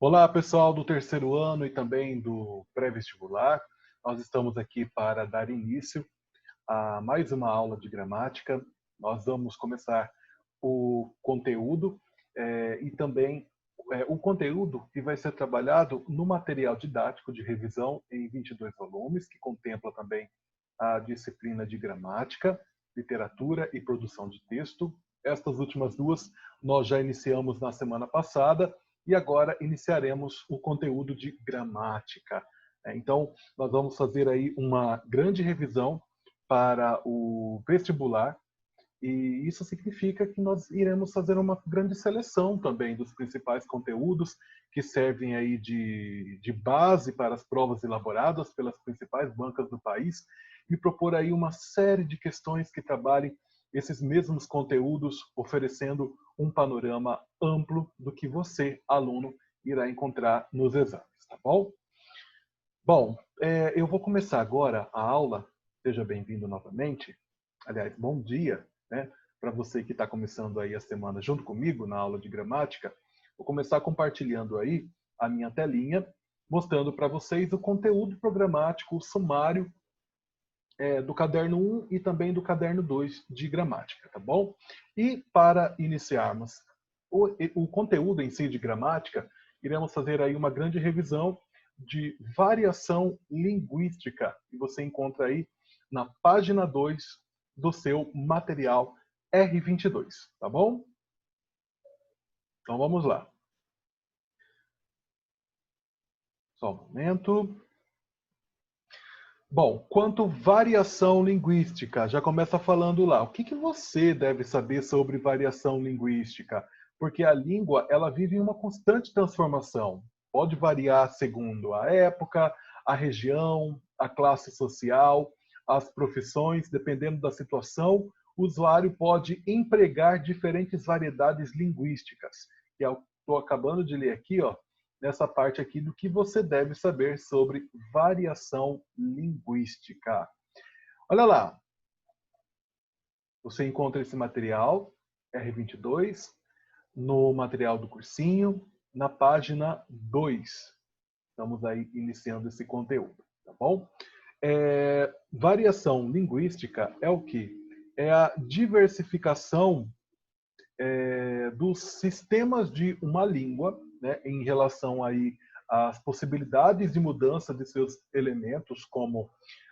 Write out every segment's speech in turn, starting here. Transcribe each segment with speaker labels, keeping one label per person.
Speaker 1: Olá, pessoal do terceiro ano e também do pré-vestibular. Nós estamos aqui para dar início a mais uma aula de gramática. Nós vamos começar o conteúdo e também o conteúdo que vai ser trabalhado no material didático de revisão em 22 volumes, que contempla também a disciplina de gramática, literatura e produção de texto. Estas últimas duas nós já iniciamos na semana passada e agora iniciaremos o conteúdo de gramática. Então, nós vamos fazer aí uma grande revisão para o vestibular e isso significa que nós iremos fazer uma grande seleção também dos principais conteúdos que servem aí de base para as provas elaboradas pelas principais bancas do país e propor aí uma série de questões que trabalhem esses mesmos conteúdos, oferecendo um panorama amplo do que você, aluno, irá encontrar nos exames, tá bom? Bom, eu vou começar agora a aula. Seja bem-vindo novamente. Aliás, bom dia, né? Para você que está começando aí a semana junto comigo na aula de gramática. Vou começar compartilhando aí a minha telinha, mostrando para vocês o conteúdo programático, o sumário do caderno 1 e também do caderno 2 de gramática, tá bom? E para iniciarmos o conteúdo em si de gramática, iremos fazer aí uma grande revisão de variação linguística, que você encontra aí na página 2 do seu material R22, tá bom? Então vamos lá. Só um momento. Bom, quanto variação linguística, já começa falando lá. O que você deve saber sobre variação linguística? Porque a língua, ela vive em uma constante transformação. Pode variar segundo a época, a região, a classe social, as profissões, dependendo da situação, o usuário pode empregar diferentes variedades linguísticas. E eu estou acabando de ler aqui, ó, nessa parte aqui do que você deve saber sobre variação linguística. Olha lá, você encontra esse material, R22, no material do cursinho, na página 2. Estamos aí iniciando esse conteúdo, tá bom? Variação linguística é o quê? É a diversificação dos sistemas de uma língua, né, em relação aí às possibilidades de mudança de seus elementos, como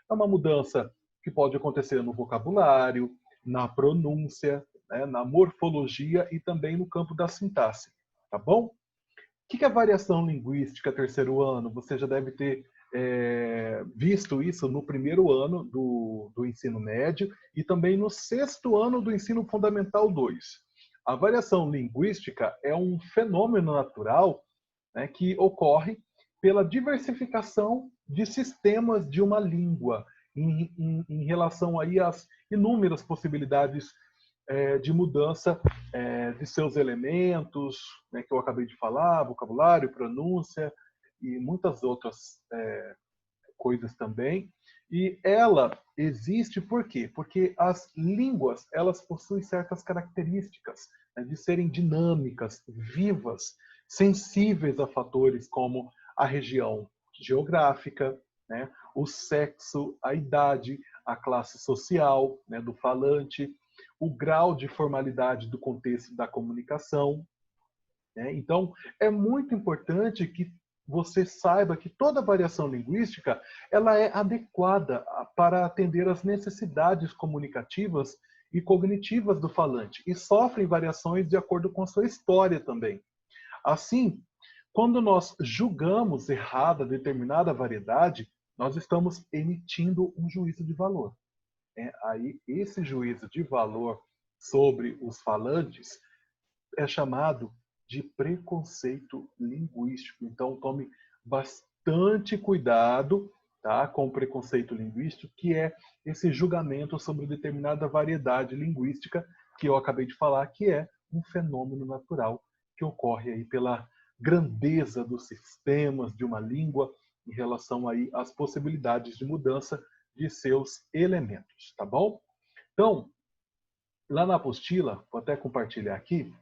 Speaker 1: uma mudança que pode acontecer no vocabulário, na pronúncia, né, na morfologia e também no campo da sintaxe, tá bom? O que é variação linguística terceiro ano? Você já deve ter visto isso no primeiro ano do ensino médio e também no sexto ano do ensino fundamental 2. A variação linguística é um fenômeno natural, né, que ocorre pela diversificação de sistemas de uma língua em relação aí às inúmeras possibilidades de mudança de seus elementos, né, que eu acabei de falar, vocabulário, pronúncia e muitas outras coisas também. E ela existe por quê? Porque as línguas, elas possuem certas características, né, de serem dinâmicas, vivas, sensíveis a fatores como a região geográfica, né, o sexo, a idade, a classe social, né, do falante, o grau de formalidade do contexto da comunicação, né? Então, é muito importante que você saiba que toda variação linguística ela é adequada para atender às necessidades comunicativas e cognitivas do falante e sofrem variações de acordo com a sua história também. Assim, quando nós julgamos errada determinada variedade, nós estamos emitindo um juízo de valor. Aí, esse juízo de valor sobre os falantes é chamado de preconceito linguístico. Então, tome bastante cuidado, tá, com o preconceito linguístico, que é esse julgamento sobre determinada variedade linguística que eu acabei de falar, que é um fenômeno natural que ocorre aí pela grandeza dos sistemas de uma língua em relação aí às possibilidades de mudança de seus elementos, tá bom? Então, lá na apostila, vou até compartilhar aqui,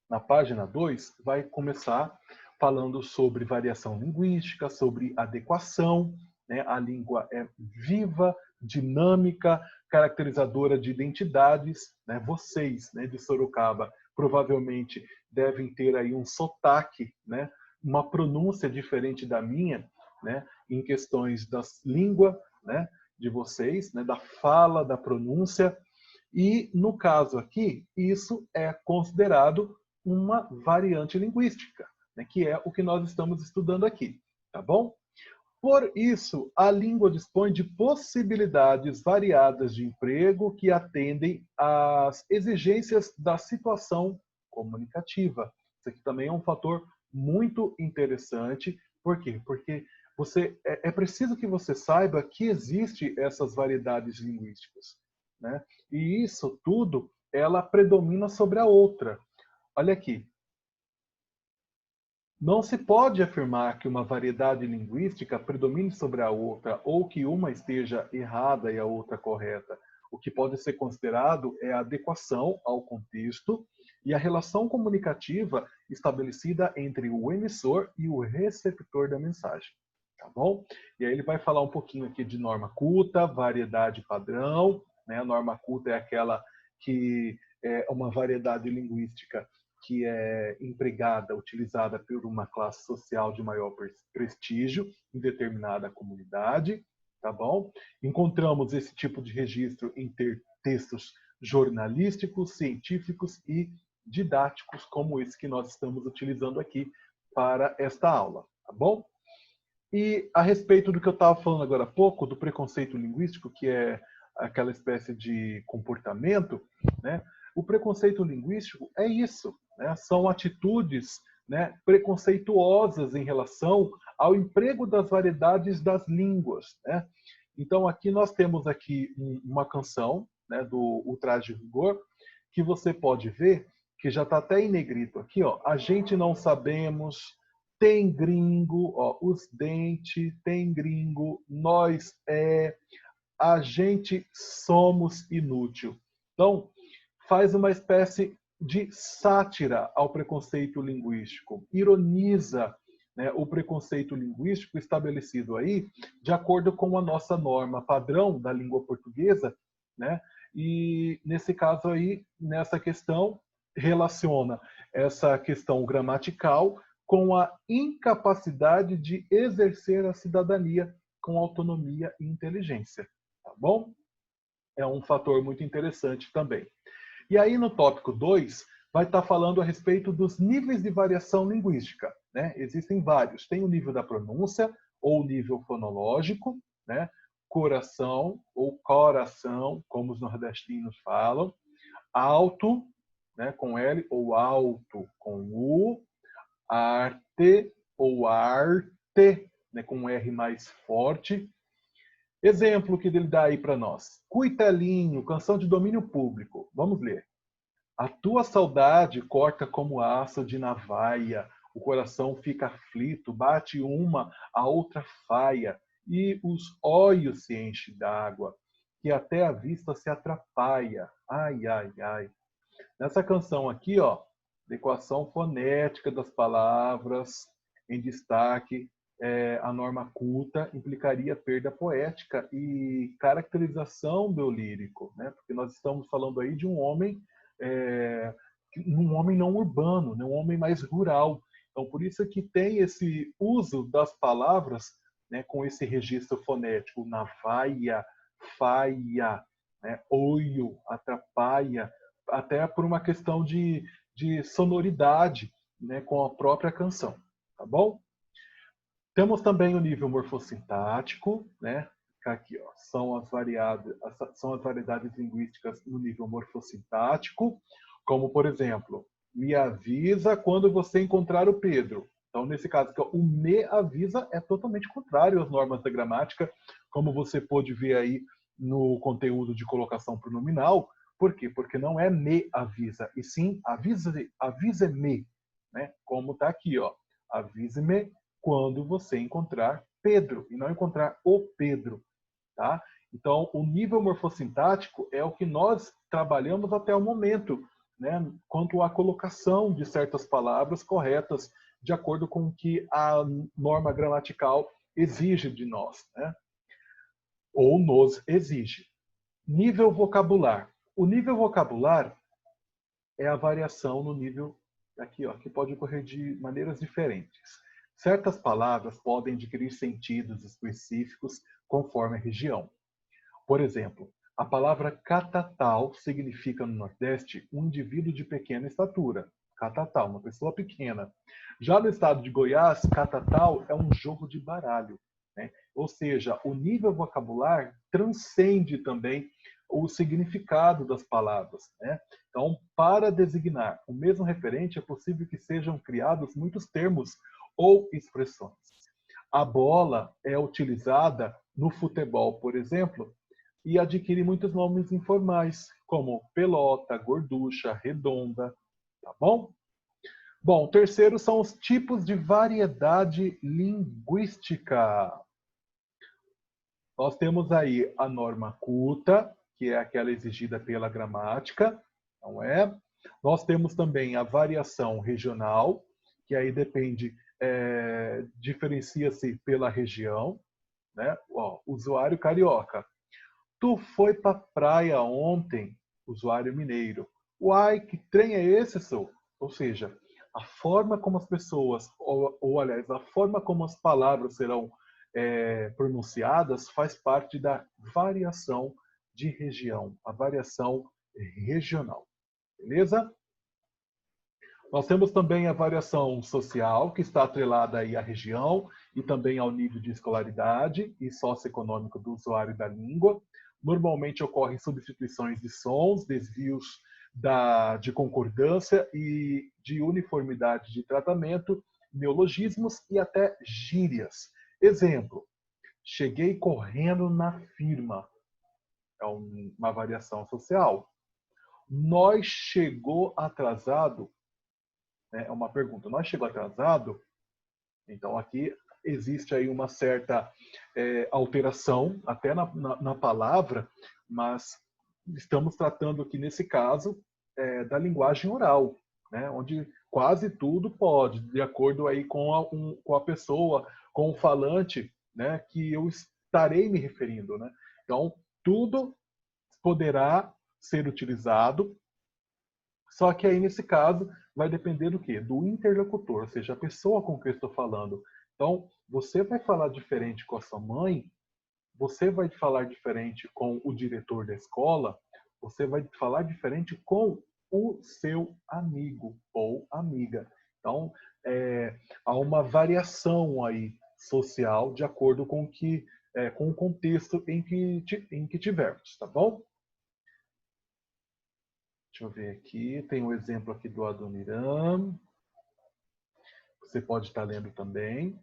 Speaker 1: na página 2, vai começar falando sobre variação linguística, sobre adequação, né? A língua é viva, dinâmica, caracterizadora de identidades, né? Vocês, né, de Sorocaba, provavelmente devem ter aí um sotaque, né? Uma pronúncia diferente da minha, né? Em questões da língua, né? De vocês, né? Da fala, da pronúncia. E, no caso aqui, isso é considerado uma variante linguística, né, que é o que nós estamos estudando aqui, tá bom? Por isso, a língua dispõe de possibilidades variadas de emprego que atendem às exigências da situação comunicativa. Isso aqui também é um fator muito interessante. Por quê? Porque é preciso que você saiba que existe essas variedades linguísticas, né? E isso tudo, ela predomina sobre a outra. Olha aqui, não se pode afirmar que uma variedade linguística predomine sobre a outra ou que uma esteja errada e a outra correta. O que pode ser considerado é a adequação ao contexto e a relação comunicativa estabelecida entre o emissor e o receptor da mensagem. Tá bom? E aí ele vai falar um pouquinho aqui de norma culta, variedade padrão, né? A norma culta é aquela que é uma variedade linguística que é empregada, utilizada por uma classe social de maior prestígio em determinada comunidade, tá bom? Encontramos esse tipo de registro em textos jornalísticos, científicos e didáticos, como esse que nós estamos utilizando aqui para esta aula, tá bom? E a respeito do que eu estava falando agora há pouco, do preconceito linguístico, que é aquela espécie de comportamento, né? O preconceito linguístico é isso, né? São atitudes, né, preconceituosas em relação ao emprego das variedades das línguas, né? Então aqui nós temos aqui uma canção, né, do Ultraje Rigor, que você pode ver que já está até em negrito aqui, ó. A gente não sabemos, tem gringo, ó, os dentes, tem gringo, nós a gente somos inútil. Então, faz uma espécie de sátira ao preconceito linguístico, ironiza, né, o preconceito linguístico estabelecido aí de acordo com a nossa norma padrão da língua portuguesa, né? E nesse caso aí, nessa questão, relaciona essa questão gramatical com a incapacidade de exercer a cidadania com autonomia e inteligência, tá bom? É um fator muito interessante também. E aí no tópico 2, vai estar falando a respeito dos níveis de variação linguística, né? Existem vários. Tem o nível da pronúncia, ou o nível fonológico, né? Coração, ou coração, como os nordestinos falam. Alto, né? Com L, ou alto, com U. Arte, ou arte, né? Com um R mais forte. Exemplo que ele dá aí para nós. Cuitelinho, canção de domínio público. Vamos ler. A tua saudade corta como aço de navalha, o coração fica aflito, bate uma, a outra faia, e os olhos se enchem d'água, que até a vista se atrapalha. Ai, ai, ai. Nessa canção aqui, ó, adequação fonética das palavras em destaque, a norma culta implicaria perda poética e caracterização do lírico, né? Porque nós estamos falando aí de um homem não urbano, né? Um homem mais rural. Então, por isso que tem esse uso das palavras, né, com esse registro fonético, navalha, faia, né, olho, atrapalha, até por uma questão de sonoridade, né, com a própria canção, tá bom? Temos também o nível morfossintático, né? Aqui, ó, são as variedades linguísticas no nível morfossintático, como, por exemplo, me avisa quando você encontrar o Pedro. Então, nesse caso, o me avisa é totalmente contrário às normas da gramática, como você pôde ver aí no conteúdo de colocação pronominal. Por quê? Porque não é me avisa, e sim avise-me, né? Como está aqui, ó, avise-me quando você encontrar Pedro, e não encontrar o Pedro, tá? Então, o nível morfossintático é o que nós trabalhamos até o momento, né? Quanto à colocação de certas palavras corretas de acordo com o que a norma gramatical exige de nós, né? Ou nos exige. Nível vocabular. O nível vocabular é a variação no nível aqui, ó, que pode ocorrer de maneiras diferentes. Certas palavras podem adquirir sentidos específicos conforme a região. Por exemplo, a palavra catatal significa no Nordeste um indivíduo de pequena estatura. Catatal, uma pessoa pequena. Já no estado de Goiás, catatal é um jogo de baralho, né? Ou seja, o nível vocabular transcende também o significado das palavras, né? Então, para designar o mesmo referente, é possível que sejam criados muitos termos ou expressões. A bola é utilizada no futebol, por exemplo, e adquire muitos nomes informais, como pelota, gorducha, redonda, tá bom? Bom, o terceiro são os tipos de variedade linguística. Nós temos aí a norma culta, que é aquela exigida pela gramática, não é? Nós temos também a variação regional, que aí depende, diferencia-se pela região, né? Ó, usuário carioca. Tu foi pra praia ontem, usuário mineiro. Uai, que trem é esse, sou? Ou seja, a forma como as pessoas, aliás, a forma como as palavras serão pronunciadas faz parte da variação de região, a variação regional. Beleza? Nós temos também a variação social, que está atrelada aí à região e também ao nível de escolaridade e socioeconômico do usuário da língua. Normalmente ocorrem substituições de sons, desvios de concordância e de uniformidade de tratamento, neologismos e até gírias. Exemplo, cheguei correndo na firma. É uma variação social. Nós chegou atrasado. É uma pergunta. Nós chegou atrasado? Então, aqui existe aí uma certa alteração, até na palavra, mas estamos tratando aqui, nesse caso, da linguagem oral, né? Onde quase tudo pode, de acordo aí com a pessoa, com o falante, né? Que eu estarei me referindo, né? Então, tudo poderá ser utilizado, só que aí, nesse caso, vai depender do quê? Do interlocutor, ou seja, a pessoa com quem eu estou falando. Então, você vai falar diferente com a sua mãe, você vai falar diferente com o diretor da escola, você vai falar diferente com o seu amigo ou amiga. Então, há uma variação aí social de acordo com o contexto em que tivermos, tá bom? Deixa eu ver aqui, tem um exemplo aqui do Adoniran. Você pode estar lendo também.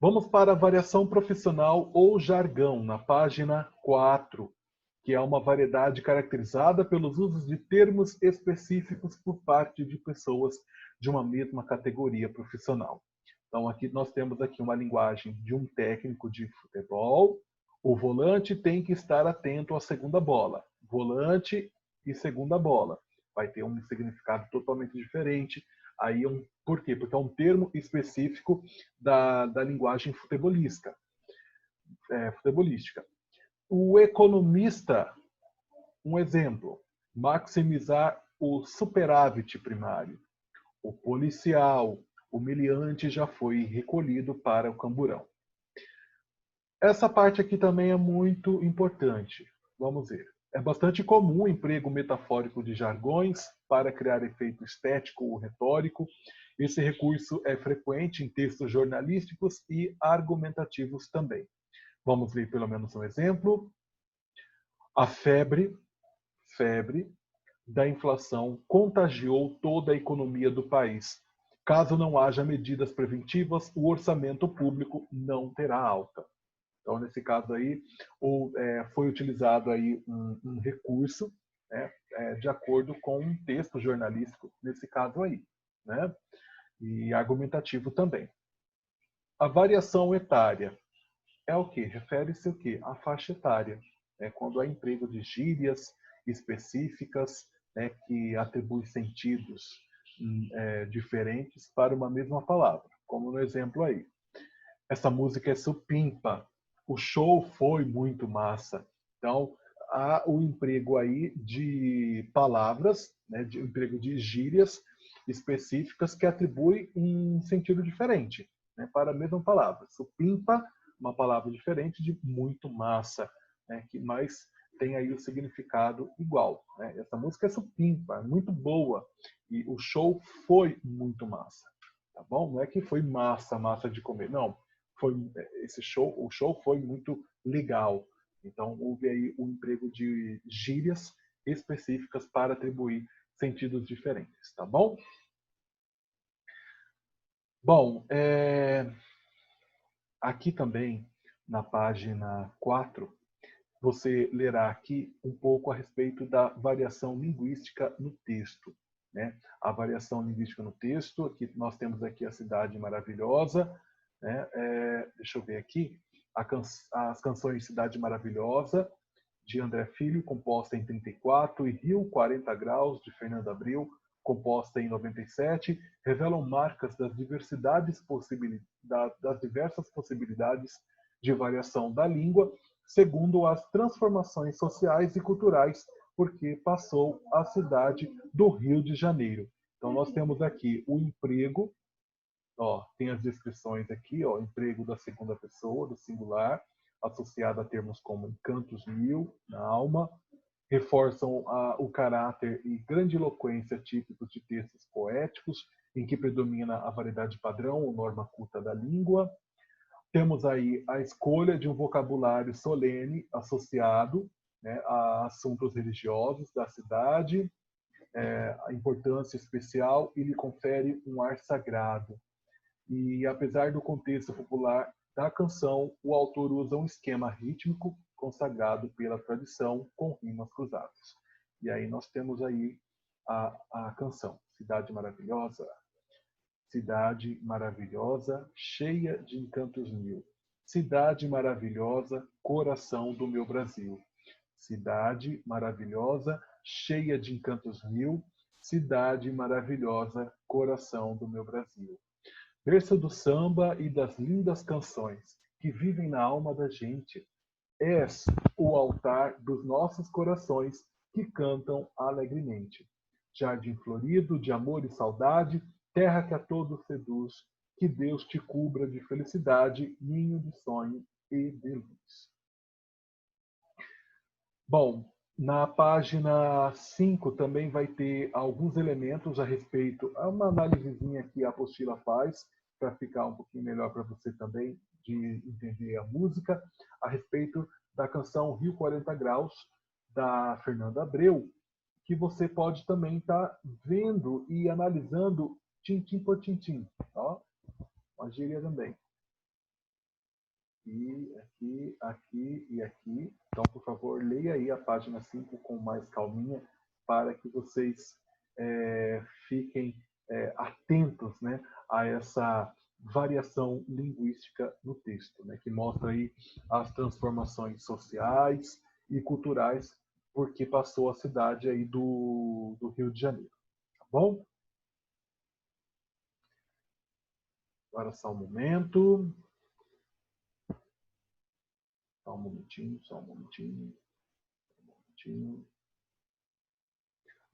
Speaker 1: Vamos para a variação profissional ou jargão, na página 4, que é uma variedade caracterizada pelos usos de termos específicos por parte de pessoas de uma mesma categoria profissional. Então, aqui nós temos aqui uma linguagem de um técnico de futebol. O volante tem que estar atento à segunda bola. Volante e segunda bola. Vai ter um significado totalmente diferente. Aí, por quê? Porque é um termo específico da linguagem futebolística. O economista, um exemplo, maximizar o superávit primário. O policial, humilhante, já foi recolhido para o camburão. Essa parte aqui também é muito importante. Vamos ver. É bastante comum o emprego metafórico de jargões para criar efeito estético ou retórico. Esse recurso é frequente em textos jornalísticos e argumentativos também. Vamos ver pelo menos um exemplo. A febre da inflação contagiou toda a economia do país. Caso não haja medidas preventivas, o orçamento público não terá alta. Então, nesse caso aí, foi utilizado aí um recurso, né, de acordo com um texto jornalístico, nesse caso aí, né, e argumentativo também. A variação etária é o quê? Refere-se o quê? À faixa etária. Quando há emprego de gírias específicas, né, que atribuem sentidos, diferentes para uma mesma palavra, como no exemplo aí. Essa música é supimpa. O show foi muito massa. Então, há o emprego aí de palavras, né, de emprego de gírias específicas que atribuem um sentido diferente, né, para a mesma palavra. Supimpa, uma palavra diferente de muito massa, né, que mais tem aí o significado igual. Né? Essa música é supimpa, é muito boa, e o show foi muito massa. Tá bom? Não é que foi massa de comer, não. Foi o show foi muito legal. Então houve aí o emprego de gírias específicas para atribuir sentidos diferentes, tá bom? Bom, aqui também na página 4, você lerá aqui um pouco a respeito da variação linguística no texto. Né? A variação linguística no texto, aqui nós temos aqui a Cidade Maravilhosa, né? Deixa eu ver aqui, as canções Cidade Maravilhosa, de André Filho, composta em 34, e Rio 40 Graus, de Fernando Abreu, composta em 97, revelam marcas das das diversas possibilidades de variação da língua, segundo as transformações sociais e culturais porque passou a cidade do Rio de Janeiro. Então nós temos aqui o emprego, tem as descrições aqui, emprego da segunda pessoa, do singular, associado a termos como encantos mil, na alma, reforçam o caráter e grandiloquência típicos de textos poéticos, em que predomina a variedade padrão ou norma culta da língua. Temos aí a escolha de um vocabulário solene associado, né, a assuntos religiosos da cidade, a importância especial e lhe confere um ar sagrado. E apesar do contexto popular da canção, o autor usa um esquema rítmico consagrado pela tradição com rimas cruzadas. E aí nós temos aí a canção, Cidade Maravilhosa. Cidade maravilhosa, cheia de encantos mil. Cidade maravilhosa, coração do meu Brasil. Cidade maravilhosa, cheia de encantos mil. Cidade maravilhosa, coração do meu Brasil. Berço do samba e das lindas canções que vivem na alma da gente. És o altar dos nossos corações que cantam alegremente. Jardim florido de amor e saudade, terra que a todos seduz, que Deus te cubra de felicidade, ninho de sonho e de luz. Bom, na página 5 também vai ter alguns elementos a respeito, uma análisezinha que a apostila faz, para ficar um pouquinho melhor para você também, de entender a música, a respeito da canção Rio 40 Graus, da Fernanda Abreu, que você pode também estar vendo e analisando tintim por tintim. Ó, uma gíria também. E aqui, aqui e aqui. Então, por favor, leia aí a página 5 com mais calminha, para que vocês fiquem atentos, né, a essa variação linguística no texto, né, que mostra aí as transformações sociais e culturais porque passou a cidade aí do Rio de Janeiro. Tá bom? Agora só um momento. Só um momentinho, só um momentinho.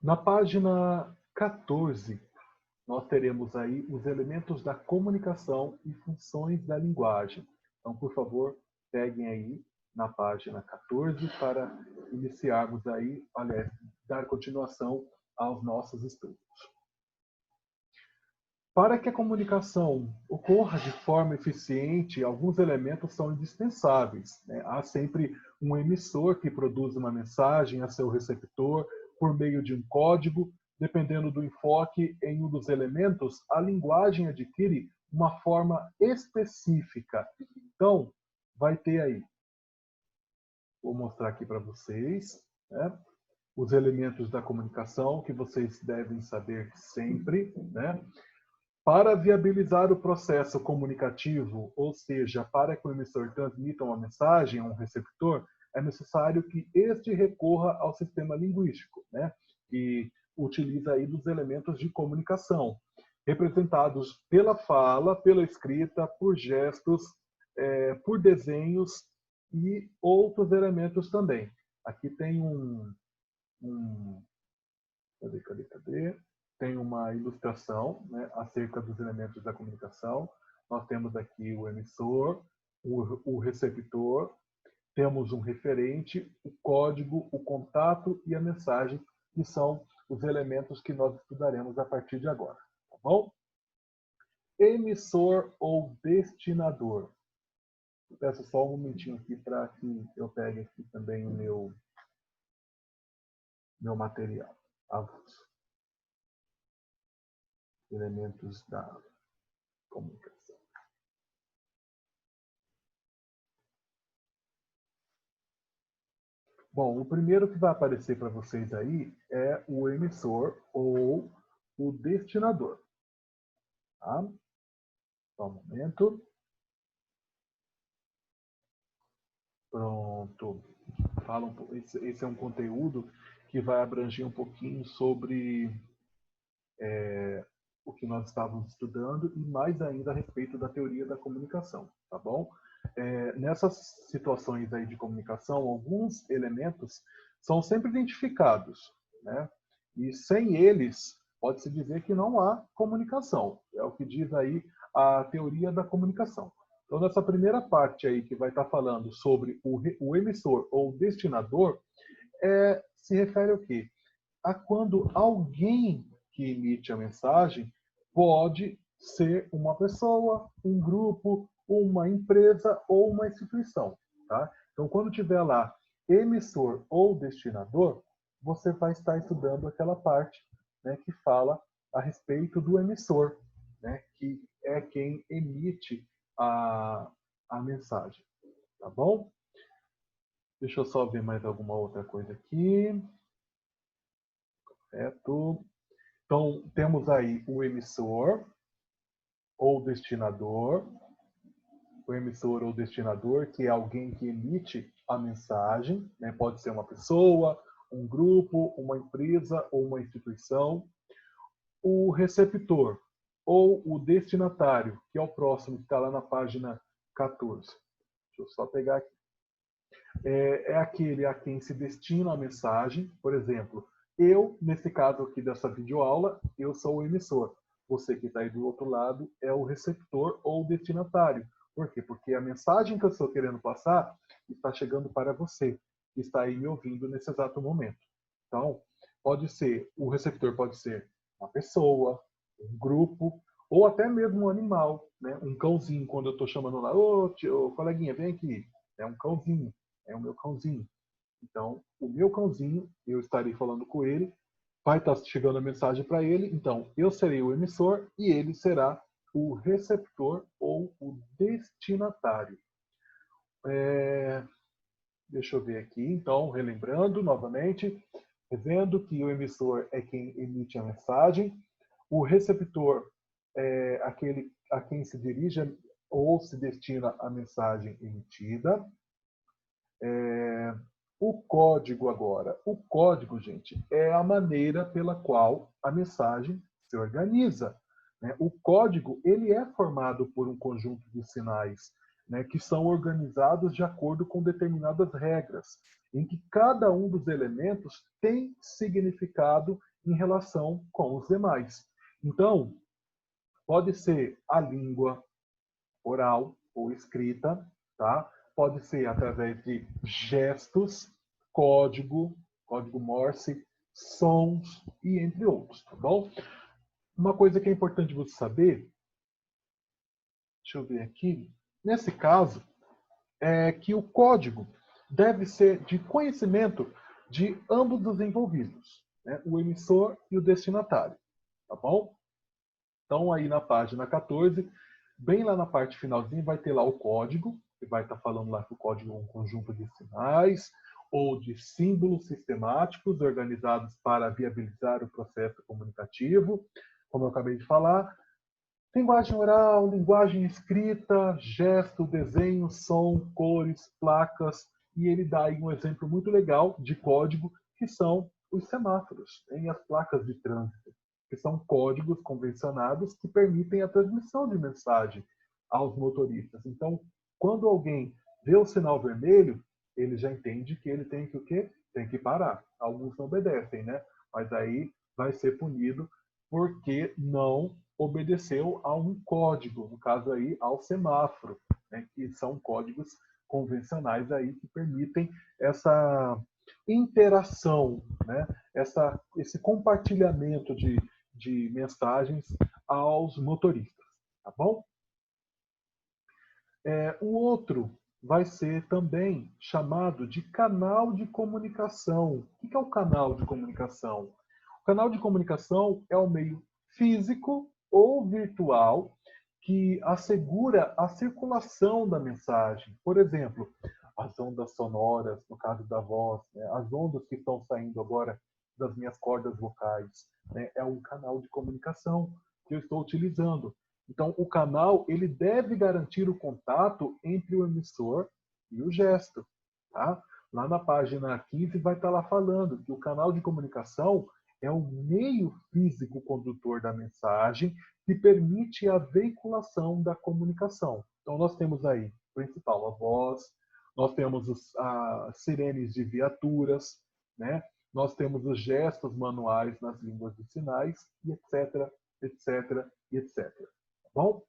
Speaker 1: Na página 14, nós teremos aí os elementos da comunicação e funções da linguagem. Então, por favor, peguem aí na página 14 para iniciarmos aí, aliás, dar continuação aos nossos estudos. Para que a comunicação ocorra de forma eficiente, alguns elementos são indispensáveis, né? Há sempre um emissor que produz uma mensagem a seu receptor por meio de um código. Dependendo do enfoque em um dos elementos, a linguagem adquire uma forma específica. Então, vai ter aí, vou mostrar aqui para vocês, né? Os elementos da comunicação que vocês devem saber sempre, né? Para viabilizar o processo comunicativo, ou seja, para que o emissor transmita uma mensagem a um receptor, é necessário que este recorra ao sistema linguístico, né? Que utiliza aí dos elementos de comunicação, representados pela fala, pela escrita, por gestos, por desenhos e outros elementos também. Aqui tem cadê? Tem uma ilustração, né, acerca dos elementos da comunicação. Nós temos aqui o emissor, o receptor, temos um referente, o código, o contato e a mensagem, que são os elementos que nós estudaremos a partir de agora. Tá bom? Emissor ou destinador. Eu peço só um momentinho aqui para que eu pegue aqui também o meu material. Elementos da comunicação. Bom, o primeiro que vai aparecer para vocês aí é o emissor ou o destinador. Tá? Só um momento. Pronto. Esse é um conteúdo que vai abranger um pouquinho sobre o que nós estávamos estudando e mais ainda a respeito da teoria da comunicação, tá bom? Nessas situações aí de comunicação, alguns elementos são sempre identificados, né? E sem eles, pode-se dizer que não há comunicação. É o que diz aí a teoria da comunicação. Então, nessa primeira parte aí que vai estar falando sobre o emissor ou destinador, se refere ao quê? A quando alguém que emite a mensagem pode ser uma pessoa, um grupo, uma empresa ou uma instituição. Tá? Então, quando tiver lá emissor ou destinador, você vai estar estudando aquela parte, né, que fala a respeito do emissor, né, que é quem emite a mensagem. Tá bom? Deixa eu só ver mais alguma outra coisa aqui. Certo? Então, temos aí o emissor ou destinador. O emissor ou destinador, que é alguém que emite a mensagem, né? Pode ser uma pessoa, um grupo, uma empresa ou uma instituição. O receptor ou o destinatário, que é o próximo, que está lá na página 14. Deixa eu só pegar aqui. É aquele a quem se destina a mensagem. Por exemplo, eu, nesse caso aqui dessa videoaula, eu sou o emissor. Você que está aí do outro lado é o receptor ou destinatário. Por quê? Porque a mensagem que eu estou querendo passar está chegando para você, que está aí me ouvindo nesse exato momento. Então, o receptor pode ser uma pessoa, um grupo, ou até mesmo um animal, né? Um cãozinho, quando eu estou chamando lá, ô coleguinha, vem aqui. É um cãozinho, é o meu cãozinho. Então, o meu cãozinho, eu estarei falando com ele, vai estar chegando a mensagem para ele, então eu serei o emissor e ele será o receptor ou o destinatário. Deixa eu ver aqui, então, relembrando novamente, vendo que o emissor é quem emite a mensagem, o receptor é aquele a quem se dirige ou se destina a mensagem emitida. O código agora. O código, gente, é a maneira pela qual a mensagem se organiza. Né? O código ele é formado por um conjunto de sinais, né, que são organizados de acordo com determinadas regras, em que cada um dos elementos tem significado em relação com os demais. Então, pode ser a língua oral ou escrita, tá? Pode ser através de gestos, código Morse, sons e entre outros, tá bom? Uma coisa que é importante você saber, deixa eu ver aqui, nesse caso, é que o código deve ser de conhecimento de ambos os envolvidos, né? O emissor e o destinatário, tá bom? Então, aí na página 14, bem lá na parte finalzinha, vai ter lá o código, que vai estar falando lá que o código é um conjunto de sinais ou de símbolos sistemáticos organizados para viabilizar o processo comunicativo, como eu acabei de falar. Linguagem oral, linguagem escrita, gesto, desenho, som, cores, placas, e ele dá aí um exemplo muito legal de código, que são os semáforos, e as placas de trânsito, que são códigos convencionados que permitem a transmissão de mensagem aos motoristas. Então, quando alguém vê o sinal vermelho, ele já entende que ele tem que o quê? Tem que parar. Alguns não obedecem, né? Mas aí vai ser punido porque não obedeceu a um código, no caso aí ao semáforo, né? Que são códigos convencionais aí que permitem essa interação, né? Esse compartilhamento de mensagens aos motoristas, tá bom? O outro vai ser também chamado de canal de comunicação. O que é o canal de comunicação? O canal de comunicação é o meio físico ou virtual que assegura a circulação da mensagem. Por exemplo, as ondas sonoras, no caso da voz, né? As ondas que estão saindo agora das minhas cordas vocais, né? É um canal de comunicação que eu estou utilizando. Então, o canal ele deve garantir o contato entre o emissor e o gesto. Tá? Lá na página 15 vai estar lá falando que o canal de comunicação é o meio físico condutor da mensagem que permite a veiculação da comunicação. Então, nós temos aí, principal, a voz, nós temos as sirenes de viaturas, né? Nós temos os gestos manuais nas línguas de sinais, e etc, etc, etc. Bom,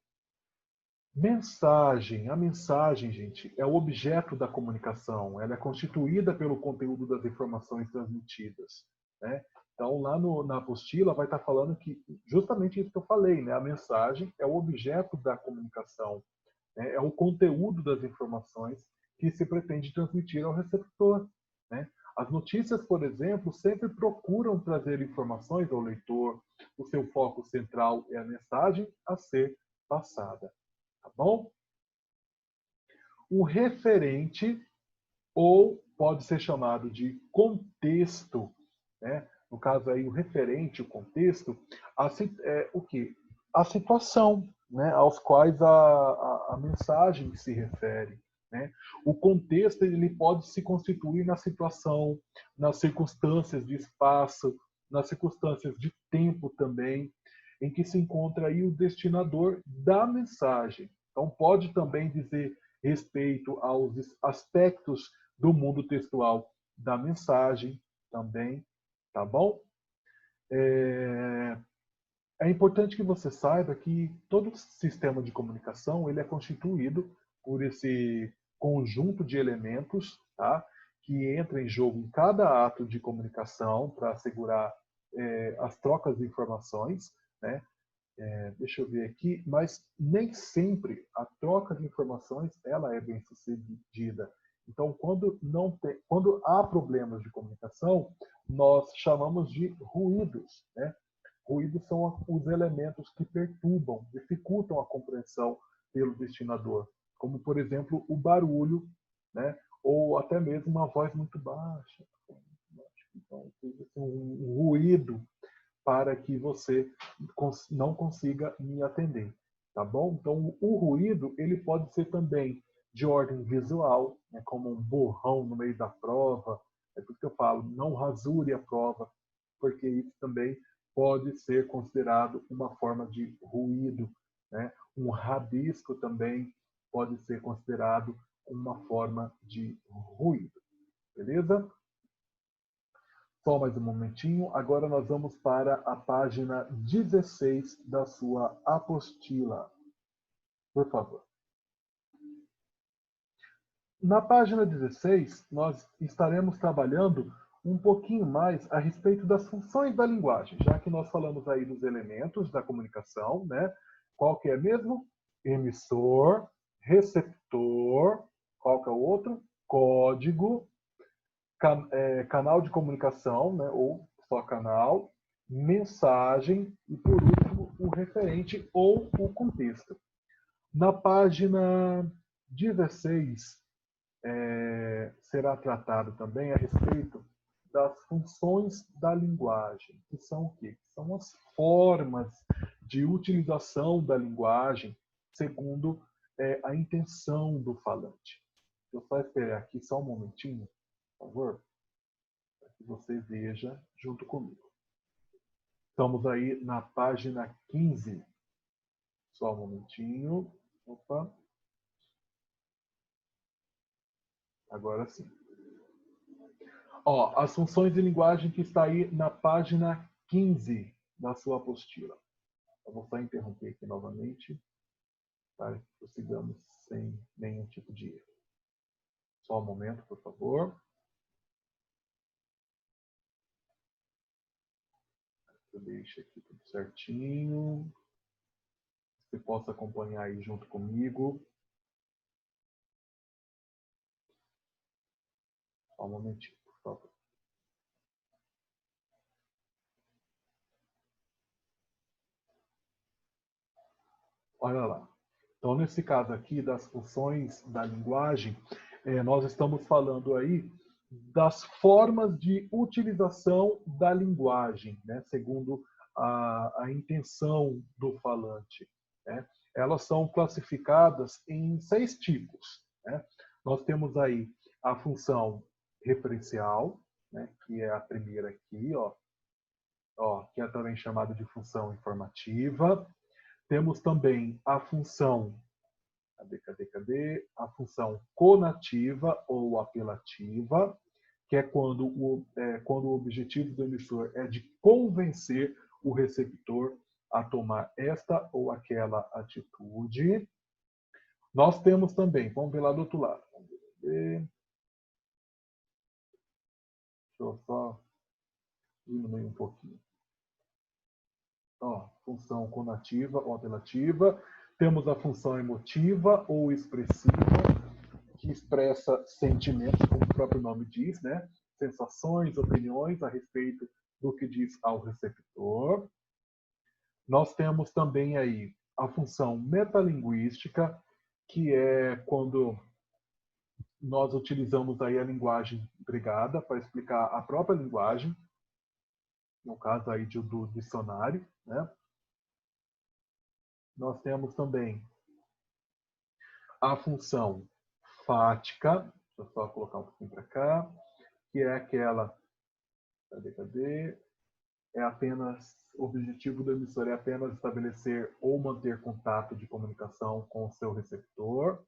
Speaker 1: mensagem. A mensagem, gente, é o objeto da comunicação. Ela é constituída pelo conteúdo das informações transmitidas, né? Então, lá na apostila vai estar falando que justamente isso que eu falei, né? A mensagem é o objeto da comunicação, né? É o conteúdo das informações que se pretende transmitir ao receptor, né? As notícias, por exemplo, sempre procuram trazer informações ao leitor. O seu foco central é a mensagem a ser passada, tá bom? O referente, ou pode ser chamado de contexto, né? No caso aí, o referente, o contexto, o quê? A situação, né? Aos quais a mensagem se refere. Né? O contexto ele pode se constituir na situação, nas circunstâncias de espaço, nas circunstâncias de tempo também, em que se encontra aí o destinador da mensagem. Então, pode também dizer respeito aos aspectos do mundo textual da mensagem também, tá bom? É importante que você saiba que todo sistema de comunicação ele é constituído por esse conjunto de elementos, tá? Que entra em jogo em cada ato de comunicação para assegurar as trocas de informações, né? Deixa eu ver aqui, mas nem sempre a troca de informações ela é bem sucedida. Então, quando há problemas de comunicação, nós chamamos de ruídos, né? Ruídos são os elementos que perturbam, dificultam a compreensão pelo destinador, como, por exemplo, o barulho, né? Ou até mesmo uma voz muito baixa. Então, um ruído para que você não consiga me atender, tá bom? Então, o ruído ele pode ser também de ordem visual, né? Como um borrão no meio da prova. É por isso que eu falo, não rasure a prova, porque isso também pode ser considerado uma forma de ruído, né? Um rabisco também pode ser considerado uma forma de ruído, beleza? Só mais um momentinho. Agora nós vamos para a página 16 da sua apostila. Por favor. Na página 16, nós estaremos trabalhando um pouquinho mais a respeito das funções da linguagem, já que nós falamos aí dos elementos da comunicação, né? Qual que é mesmo? Emissor, receptor, qual que é o outro? Código, canal de comunicação, né? Ou só canal, mensagem e, por último, o referente ou o contexto. Na página 16, será tratado também a respeito das funções da linguagem, que são o quê? São as formas de utilização da linguagem segundo a intenção do falante. Eu só esperar aqui só um momentinho, por favor. que você veja junto comigo. Estamos aí na página 15. Só um momentinho. Opa. Agora sim. Ó, as funções de linguagem que está aí na página 15 da sua apostila. Eu vou só interromper aqui novamente, para que prossigamos sem nenhum tipo de erro. Só um momento, por favor. Eu deixo aqui tudo certinho. Você possa acompanhar aí junto comigo. Só um momentinho, por favor. Olha lá. Então, nesse caso aqui, das funções da linguagem, nós estamos falando aí das formas de utilização da linguagem, né, segundo a intenção do falante. Né? Elas são classificadas em 6 tipos. Né? Nós temos aí a função referencial, né, que é a primeira aqui, que é também chamada de função informativa. Temos também a função, a função conativa ou apelativa, que é quando o objetivo do emissor é de convencer o receptor a tomar esta ou aquela atitude. Nós temos também, vamos ver lá do outro lado. Deixa eu só diminuir um pouquinho. Função conativa ou apelativa. Temos a função emotiva ou expressiva, que expressa sentimentos, como o próprio nome diz, né? Sensações, opiniões a respeito do que diz ao receptor. Nós temos também aí a função metalinguística, que é quando nós utilizamos aí a linguagem empregada para explicar a própria linguagem, no caso aí do dicionário, né? Nós temos também a função fática, deixa eu só colocar um pouquinho para cá, que é aquela, cadê? É apenas, o objetivo do emissor é apenas estabelecer ou manter contato de comunicação com o seu receptor,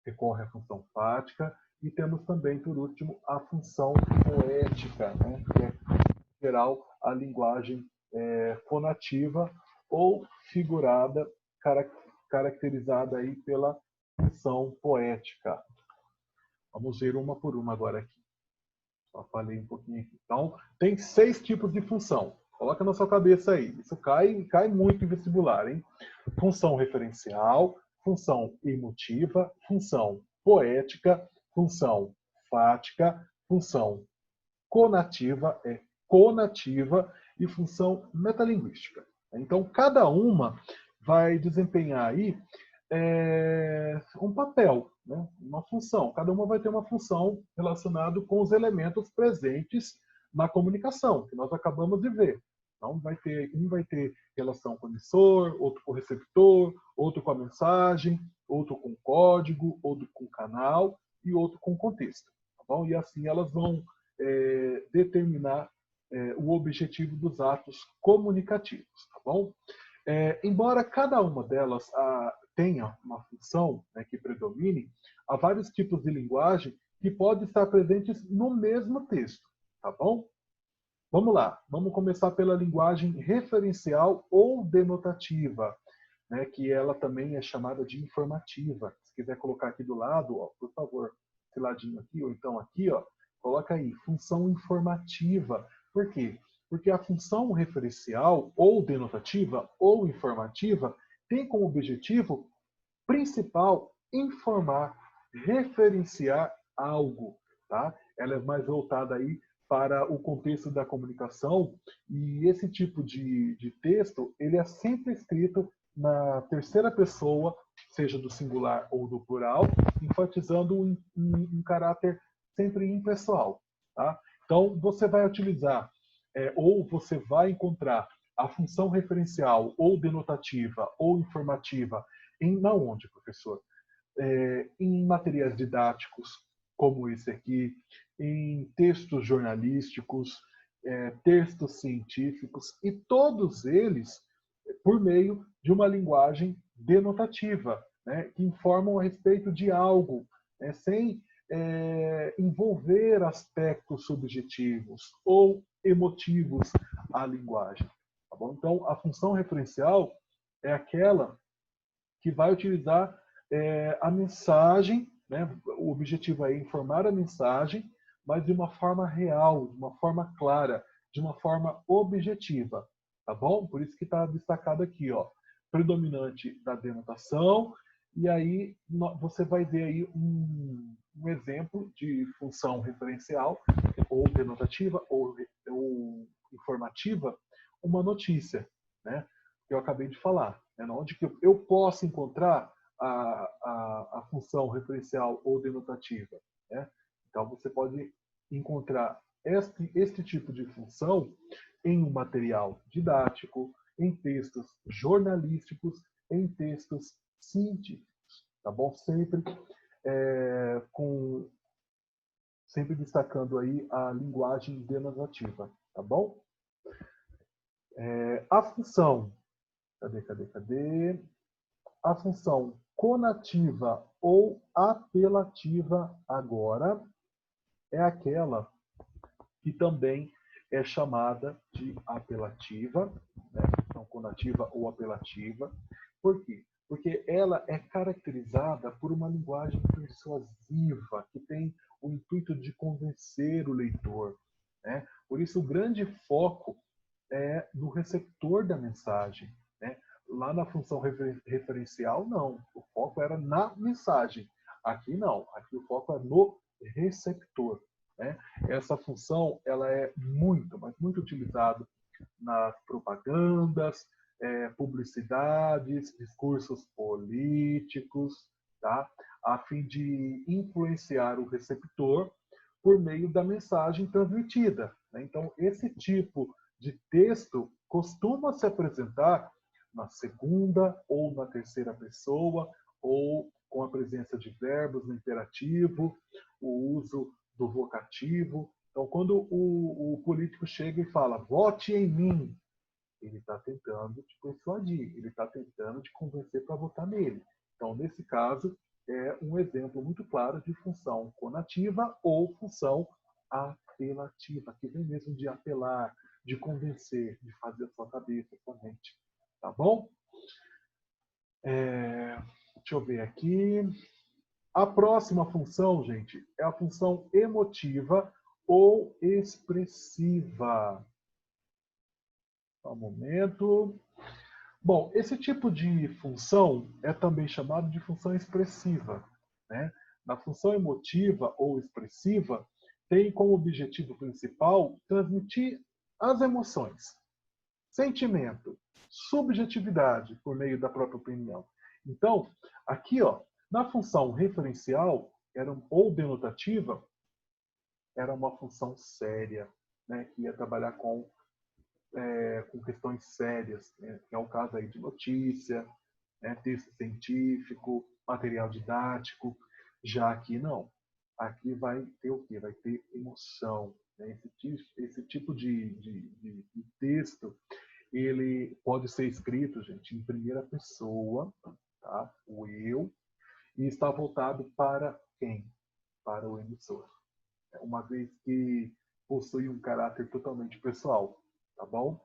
Speaker 1: recorre à função fática, e temos também, por último, a função poética, né, que é, em geral, a linguagem fonativa ou figurada, caracterizada aí pela função poética. Vamos ver uma por uma agora aqui. Só falei um pouquinho aqui. Então, tem 6 tipos de função. Coloca na sua cabeça aí. Isso cai muito em vestibular, hein? Função referencial, função emotiva, função poética, função fática, função conativa e função metalinguística. Então, cada uma vai desempenhar aí um papel, né? Uma função. Cada uma vai ter uma função relacionada com os elementos presentes na comunicação, que nós acabamos de ver. Então, um vai ter relação com o emissor, outro com o receptor, outro com a mensagem, outro com o código, outro com o canal e outro com o contexto. Tá bom? E assim elas vão determinar o objetivo dos atos comunicativos. Tá bom? Embora cada uma delas tenha uma função, né, que predomine, há vários tipos de linguagem que podem estar presentes no mesmo texto. Tá bom? Vamos lá, vamos começar pela linguagem referencial ou denotativa, né, que ela também é chamada de informativa. Se quiser colocar aqui do lado, por favor, esse ladinho aqui, ou então aqui, coloca aí, função informativa. Por quê? Porque a função referencial ou denotativa ou informativa tem como objetivo principal informar, referenciar algo, tá? Ela é mais voltada aí para o contexto da comunicação e esse tipo de texto, ele é sempre escrito na terceira pessoa, seja do singular ou do plural, enfatizando um caráter sempre impessoal, tá? Então, você vai utilizar ou você vai encontrar a função referencial ou denotativa ou informativa na onde, professor? Em materiais didáticos, como esse aqui, em textos jornalísticos, textos científicos, e todos eles por meio de uma linguagem denotativa, né, que informam a respeito de algo, né, sem envolver aspectos subjetivos ou emotivos à linguagem. Tá bom? Então, a função referencial é aquela que vai utilizar a mensagem, né? O objetivo é informar a mensagem, mas de uma forma real, de uma forma clara, de uma forma objetiva, tá bom? Por isso que está destacado aqui, ó, predominante da denotação, e aí você vai ver aí um exemplo de função referencial, ou denotativa, ou informativa, uma notícia, né? Que eu acabei de falar, né? Onde que eu posso encontrar a função referencial ou denotativa, né? Então, você pode encontrar este tipo de função em um material didático, em textos jornalísticos, em textos científicos, tá bom? Sempre destacando aí a linguagem denotativa, tá bom? A função, cadê? A função conativa ou apelativa agora é aquela que também é chamada de apelativa, né? Então, conativa ou apelativa. Por quê? Porque ela é caracterizada por uma linguagem persuasiva, que tem o intuito de convencer o leitor, né? Por isso, o grande foco é no receptor da mensagem, né? Lá na função referencial, não. O foco era na mensagem. Aqui, não. Aqui o foco é no receptor, né? Essa função ela é muito, mas muito utilizada nas propagandas, publicidades, discursos políticos, tá? A fim de influenciar o receptor por meio da mensagem transmitida, né? Então, esse tipo de texto costuma se apresentar na segunda ou na terceira pessoa, ou com a presença de verbos no imperativo, o uso do vocativo. Então, quando o político chega e fala, vote em mim, ele está tentando te persuadir, ele está tentando te convencer para votar nele. Então, nesse caso, é um exemplo muito claro de função conativa ou função apelativa, que vem mesmo de apelar, de convencer, de fazer a sua cabeça, a sua mente. Tá bom? Deixa eu ver aqui. A próxima função, gente, é a função emotiva ou expressiva. Só um momento. Bom, esse tipo de função é também chamado de função expressiva, né? Na função emotiva ou expressiva, tem como objetivo principal transmitir as emoções, sentimento, subjetividade por meio da própria opinião. Então, aqui, ó, na função referencial ou denotativa, era uma função séria, né, que ia trabalhar com questões sérias, né, que é o caso aí de notícia, né, texto científico, material didático. Já aqui não. Aqui vai ter o quê? Vai ter emoção. Né? Esse tipo de texto, ele pode ser escrito, gente, em primeira pessoa, tá? O eu, e está voltado para quem? Para o emissor. Uma vez que possui um caráter totalmente pessoal, tá bom?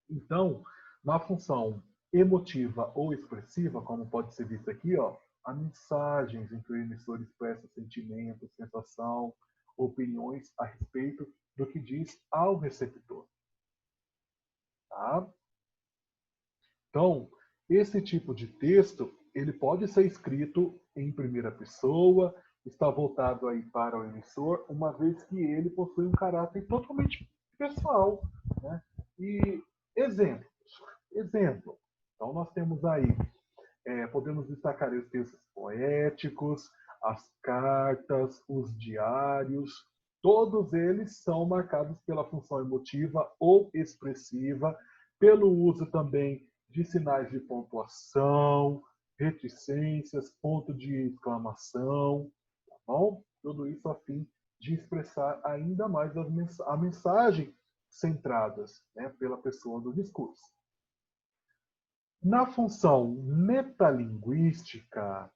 Speaker 1: Então, na função emotiva ou expressiva, como pode ser visto aqui, ó, há mensagens em que o emissor expressa sentimentos, sensação, opiniões a respeito do que diz ao receptor. Tá? Então, esse tipo de texto, ele pode ser escrito em primeira pessoa, está voltado aí para o emissor, uma vez que ele possui um caráter totalmente pessoal, né? E exemplo. Então, nós temos aí, podemos destacar os textos poéticos, as cartas, os diários, todos eles são marcados pela função emotiva ou expressiva, pelo uso também de sinais de pontuação, reticências, ponto de exclamação, tá bom? Tudo isso a fim de expressar ainda mais a mensagem centradas, né, pela pessoa do discurso. Na função metalinguística,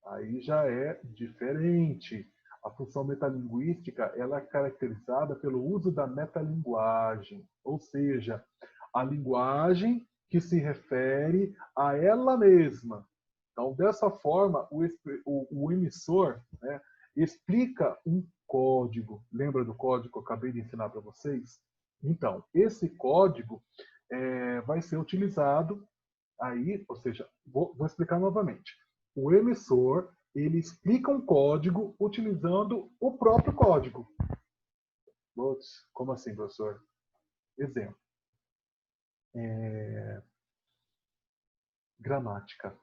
Speaker 1: aí já é diferente. A função metalinguística ela é caracterizada pelo uso da metalinguagem, ou seja, a linguagem que se refere a ela mesma. Então, dessa forma, o emissor, né, explica um código. Lembra do código que eu acabei de ensinar para vocês? Então, esse código vai ser utilizado aí, ou seja, vou explicar novamente. O emissor, ele explica um código utilizando o próprio código. Putz, como assim, professor? Exemplo. Gramática.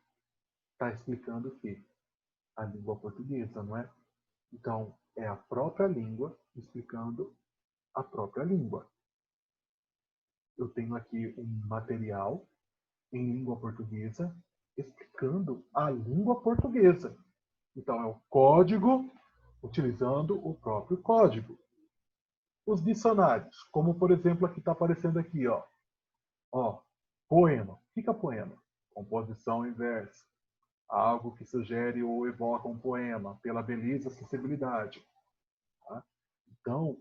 Speaker 1: Está explicando o quê? A língua portuguesa, não é? Então, é a própria língua explicando a própria língua. Eu tenho aqui um material em língua portuguesa explicando a língua portuguesa. Então, é o código utilizando o próprio código. Os dicionários, como por exemplo aqui está aparecendo aqui, ó, poema. O que é poema? Composição em verso. Algo que sugere ou evoca um poema pela beleza e acessibilidade. Tá? Então,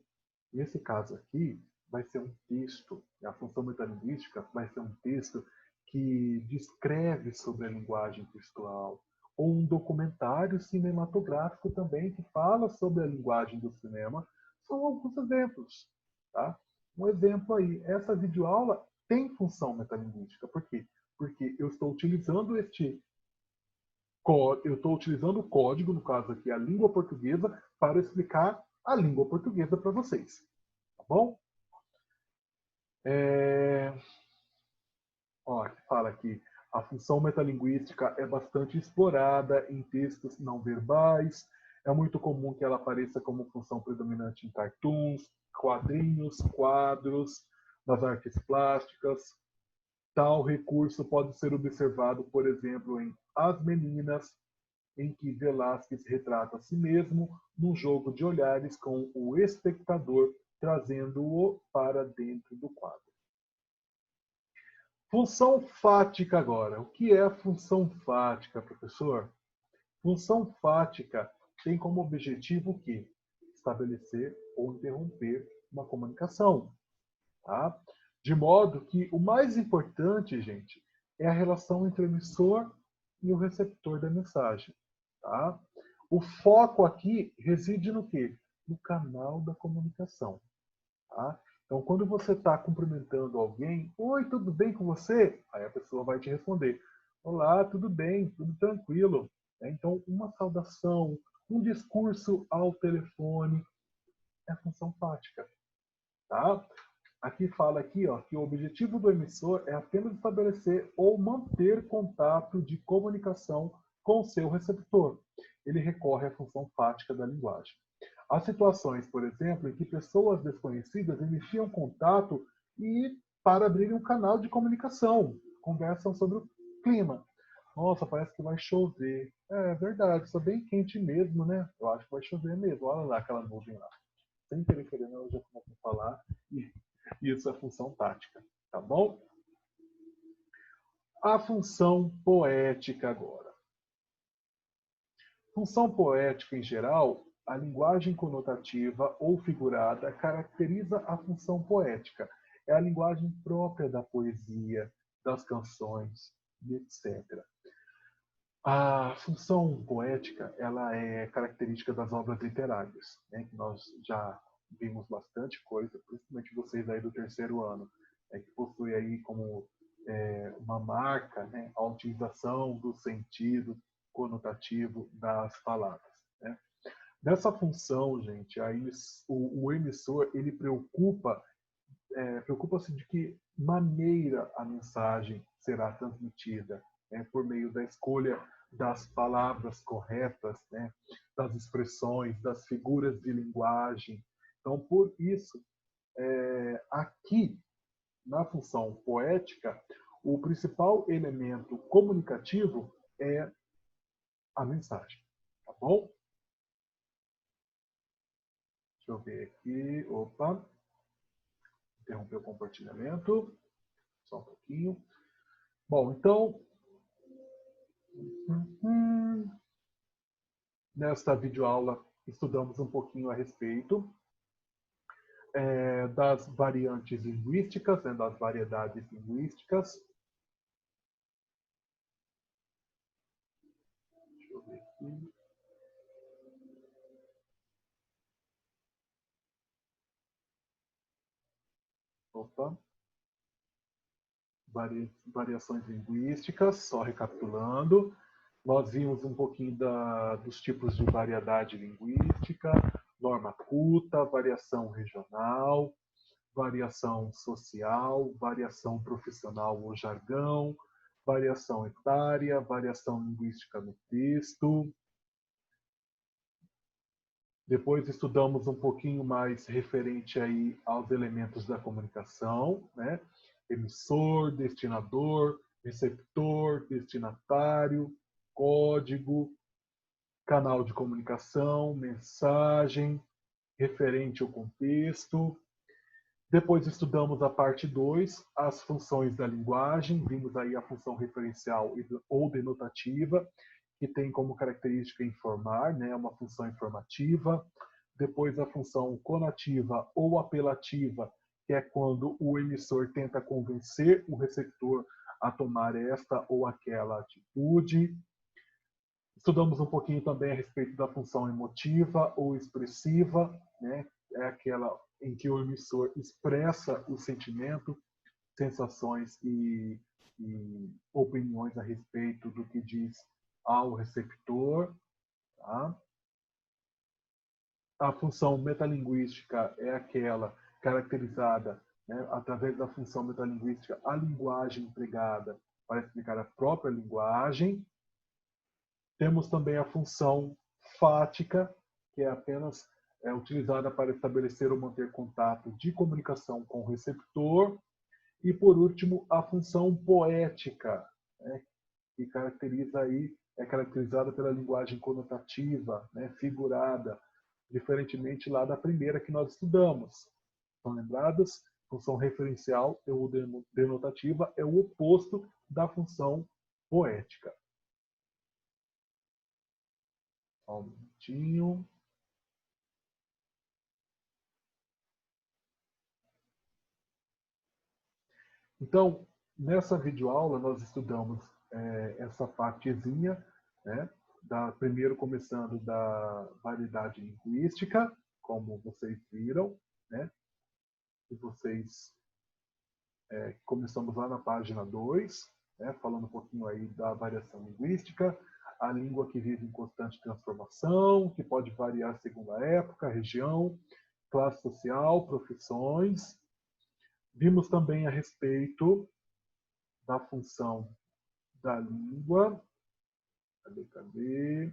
Speaker 1: nesse caso aqui, vai ser um texto, a função metalinguística vai ser um texto que descreve sobre a linguagem textual, ou um documentário cinematográfico também que fala sobre a linguagem do cinema. São alguns exemplos. Tá? Um exemplo aí, essa videoaula tem função metalinguística. Por quê? Porque eu estou utilizando o código, no caso aqui a língua portuguesa, para explicar a língua portuguesa para vocês. Tá bom? Fala aqui, a função metalinguística é bastante explorada em textos não verbais. É muito comum que ela apareça como função predominante em cartoons, quadrinhos, quadros, nas artes plásticas. Tal recurso pode ser observado, por exemplo, em As Meninas, em que Velázquez retrata a si mesmo num jogo de olhares com o espectador, trazendo-o para dentro do quadro. Função fática agora. O que é a função fática, professor? Função fática tem como objetivo o quê? Estabelecer ou interromper uma comunicação. Tá? De modo que o mais importante, gente, é a relação entre o emissor e o receptor da mensagem. Tá? O foco aqui reside no quê? No canal da comunicação. Tá? Então, quando você está cumprimentando alguém, oi, tudo bem com você? Aí a pessoa vai te responder, olá, tudo bem, tudo tranquilo. Então, uma saudação, um discurso ao telefone é função fática. Tá? Aqui fala aqui, que o objetivo do emissor é apenas estabelecer ou manter contato de comunicação com o seu receptor. Ele recorre à função fática da linguagem. Há situações, por exemplo, em que pessoas desconhecidas iniciam contato e para abrir um canal de comunicação, conversam sobre o clima. Nossa, parece que vai chover. É verdade, está bem quente mesmo, né? Eu acho que vai chover mesmo. Olha lá aquela nuvem lá. Sem querer, ela já começa a falar e isso é função tática, tá bom? A função poética agora. Função poética, em geral, a linguagem conotativa ou figurada caracteriza a função poética. É a linguagem própria da poesia, das canções, etc. A função poética ela é característica das obras literárias, né? Que nós já vimos bastante coisa, principalmente vocês aí do terceiro ano, que possui aí como uma marca, né, a utilização do sentido conotativo das palavras. Né? Nessa função, gente, aí o emissor ele preocupa-se de que maneira a mensagem será transmitida, né, por meio da escolha das palavras corretas, né, das expressões, das figuras de linguagem. Então, por isso, aqui na função poética, o principal elemento comunicativo é a mensagem, tá bom? Deixa eu ver aqui. Opa. Interromper o compartilhamento. Só um pouquinho. Bom, então, nesta videoaula estudamos um pouquinho a respeito das variantes linguísticas, né, das variedades linguísticas. Deixa eu ver aqui. Opa. Variações linguísticas, só recapitulando. Nós vimos um pouquinho dos tipos de variedade linguística, norma culta, variação regional, variação social, variação profissional ou jargão, variação etária, variação linguística no texto. Depois estudamos um pouquinho mais referente aí aos elementos da comunicação, né? Emissor, destinador, receptor, destinatário, código, canal de comunicação, mensagem, referente ao contexto. Depois estudamos a parte 2, as funções da linguagem. Vimos aí a função referencial ou denotativa, que tem como característica informar, né, uma função informativa. Depois a função conativa ou apelativa, que é quando o emissor tenta convencer o receptor a tomar esta ou aquela atitude. Estudamos um pouquinho também a respeito da função emotiva ou expressiva, né? É aquela em que o emissor expressa o sentimento, sensações e opiniões a respeito do que diz ao receptor. Tá? A função metalinguística é aquela caracterizada, né, através da função metalinguística, a linguagem empregada para explicar a própria linguagem. Temos também a função fática, que é apenas utilizada para estabelecer ou manter contato de comunicação com o receptor. E, por último, a função poética, né, que é caracterizada pela linguagem conotativa, né, figurada, diferentemente lá da primeira que nós estudamos. Estão lembrados? Função referencial ou denotativa é o oposto da função poética. Só um minutinho. Então, nessa videoaula, nós estudamos essa partezinha, né? Primeiro começando da variedade linguística, como vocês viram, né? E começamos lá na página 2, né? Falando um pouquinho aí da variação linguística, a língua que vive em constante transformação, que pode variar segundo a época, região, classe social, profissões. Vimos também a respeito da função da língua, cadê?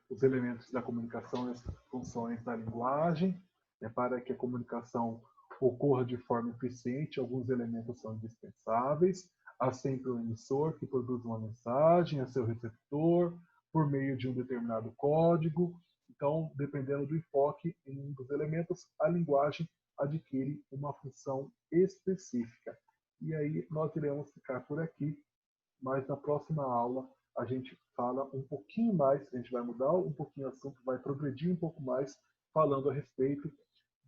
Speaker 1: Os elementos da comunicação e as funções da linguagem, né, para que a comunicação ocorra de forma eficiente, alguns elementos são indispensáveis. Há sempre um emissor que produz uma mensagem a seu receptor por meio de um determinado código. Então, dependendo do enfoque em um dos elementos, a linguagem adquire uma função específica. E aí nós iremos ficar por aqui, mas na próxima aula a gente fala um pouquinho mais, a gente vai mudar um pouquinho o assunto, vai progredir um pouco mais, falando a respeito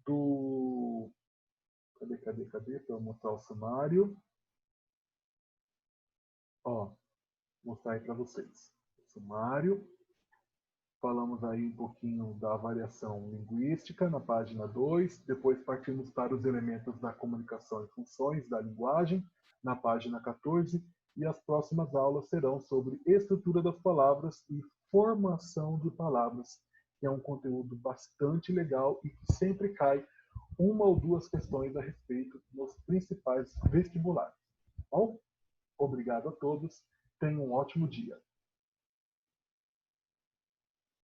Speaker 1: do... Cadê? Para eu mostrar o sumário. Ó, mostrar aí para vocês. O sumário. Falamos aí um pouquinho da variação linguística na página 2, depois partimos para os elementos da comunicação e funções da linguagem na página 14, e as próximas aulas serão sobre estrutura das palavras e formação de palavras, que é um conteúdo bastante legal e que sempre cai uma ou duas questões a respeito nos principais vestibulares. Bom, obrigado a todos, tenham um ótimo dia.